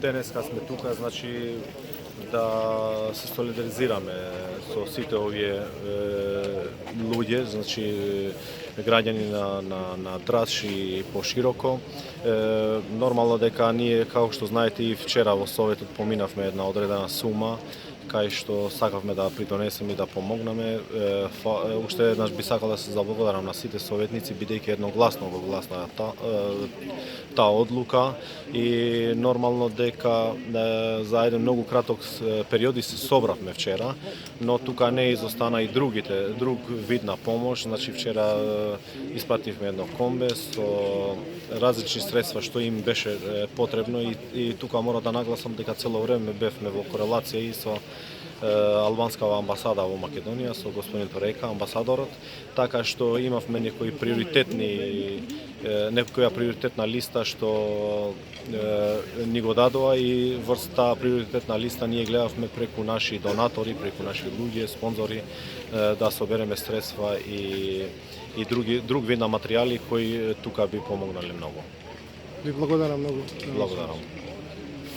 Денеска сме тука, значи да се солидаризираме со сите овие луѓе, значи граѓани на Драч и пошироко. Нормално дека ние, како што знаете, и вчера во Советот поминавме една одредена сума кај што сакавме да придонесеме и да помогнеме. Уште еднаш би сакал да се заблагодарам на сите советници, бидејќи едногласно го гласна таа одлука и нормално дека за еден многу краток периоди се собравме вчера, но тука не изостана и друг вид на помош. Значи вчера испративме едно комбе со различни средства што им беше потребно и тука мора да нагласам дека цело време бевме во корелација и со албанскава амбасада во Македонија, со господин Торека, амбасадорот, така што имавме некоја приоритетна листа што ни го дадоа и врз таа приоритетна листа ние гледавме преку наши донатори, преку наши луѓе, спонзори да собереме средства и друг вид на материјали кои тука би помогнале многу. Ви благодарам многу. Благодарам.